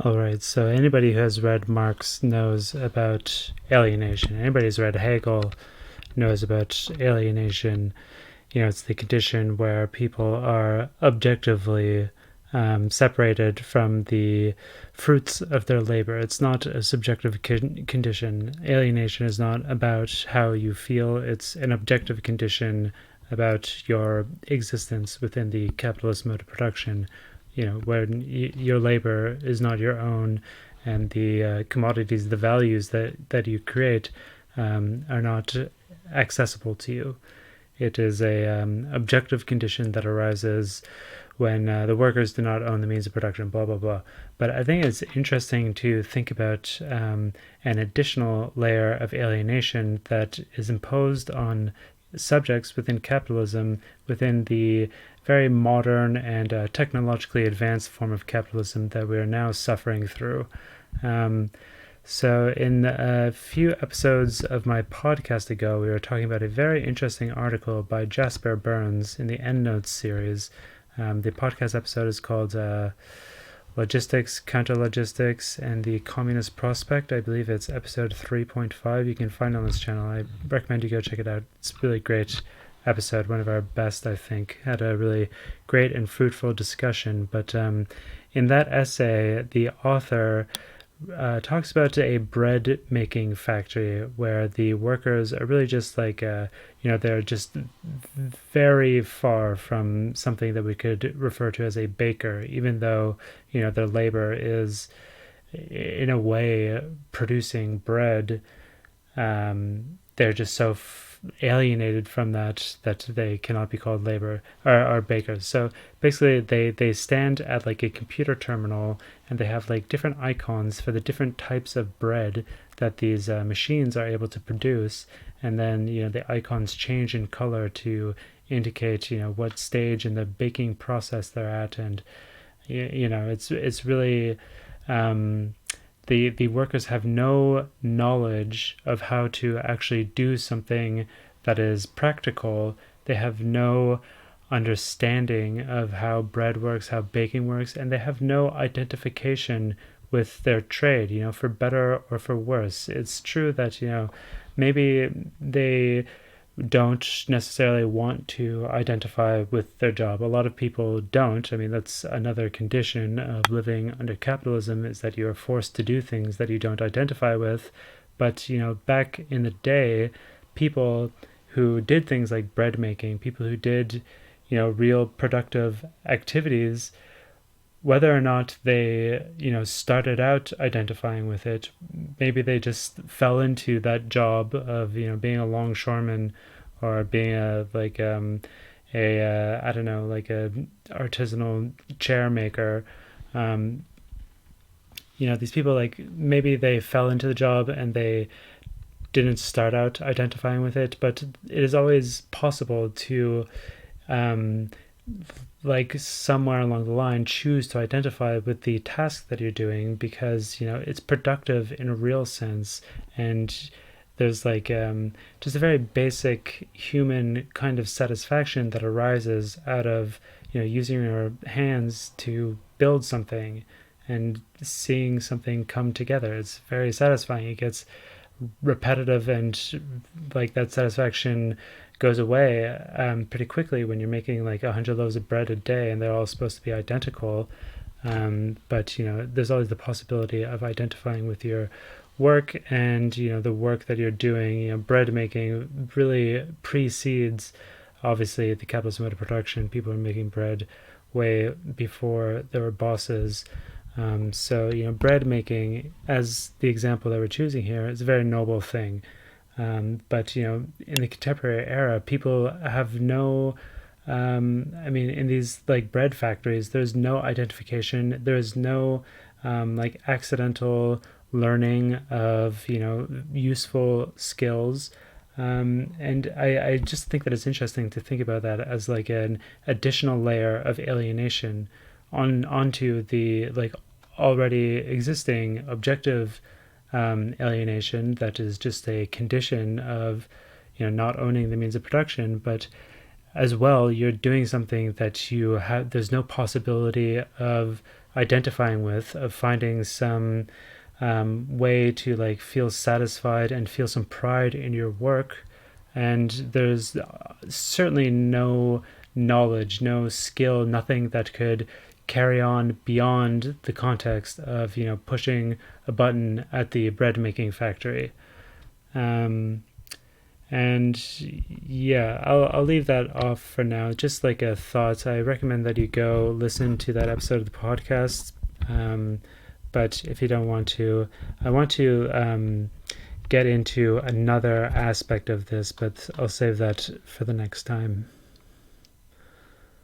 All right, so anybody who has read Marx knows about alienation. Anybody who's read Hegel knows about alienation. It's the condition where people are objectively separated from the fruits of their labor. It's not a subjective condition. Alienation is not about how you feel, it's an objective condition about your existence within the capitalist mode of production. When your labor is not your own, and the commodities, the values that you create are not accessible to you. It is a objective condition that arises when the workers do not own the means of production, blah, blah, blah. But I think it's interesting to think about an additional layer of alienation that is imposed on subjects within capitalism, within the very modern and technologically advanced form of capitalism that we are now suffering through. So, in a few episodes of my podcast ago, we were talking about a very interesting article by Jasper Bernes in the Endnotes series. The podcast episode is called Logistics, Counter-Logistics, and the Communist Prospect. I believe it's episode 3.5. You can find it on this channel. I recommend you go check it out. It's a really great episode, one of our best, I think. Had a really great and fruitful discussion. But in that essay, the author talks about a bread making factory where the workers are really just like, they're just very far from something that we could refer to as a baker, even though, their labor is in a way producing bread. They're just so alienated from that they cannot be called labor or bakers. So basically they stand at like a computer terminal, and they have like different icons for the different types of bread that these machines are able to produce, and then the icons change in color to indicate what stage in the baking process they're at. And it's really the workers have no knowledge of how to actually do something that is practical. They have no understanding of how bread works, how baking works, and they have no identification with their trade, for better or for worse. It's true that, maybe they don't necessarily want to identify with their job. A lot of people don't. I mean, that's another condition of living under capitalism, is that you are forced to do things that you don't identify with. But, back in the day, people who did things like bread making, people who did, real productive activities, whether or not they, started out identifying with it, maybe they just fell into that job of, being a longshoreman, or being a I don't know, like a artisanal chair maker. These people, like, maybe they fell into the job and they didn't start out identifying with it, but it is always possible to like somewhere along the line choose to identify with the task that you're doing, because it's productive in a real sense. And there's like just a very basic human kind of satisfaction that arises out of using your hands to build something and seeing something come together. It's very satisfying. It gets repetitive, and like that satisfaction goes away pretty quickly when you're making like 100 loaves of bread a day and they're all supposed to be identical. But there's always the possibility of identifying with your work, and the work that you're doing. Bread making really precedes, obviously, the capitalist mode of production. People are making bread way before there were bosses. So bread making, as the example that we're choosing here, is a very noble thing. But in the contemporary era, people have no in these like bread factories, there's no identification. There's no like accidental learning of useful skills. And I just think that it's interesting to think about that as like an additional layer of alienation onto the like already existing objective alienation that is just a condition of not owning the means of production. But as well, you're doing something that you have, there's no possibility of identifying with, of finding some way to like feel satisfied and feel some pride in your work. And there's certainly no knowledge, no skill, nothing that could carry on beyond the context of, you know, pushing a button at the bread making factory. Um, and yeah, I'll leave that off for now. Just like a thought, I recommend that you go listen to that episode of the podcast. But if you don't want to, I want to get into another aspect of this, but I'll save that for the next time.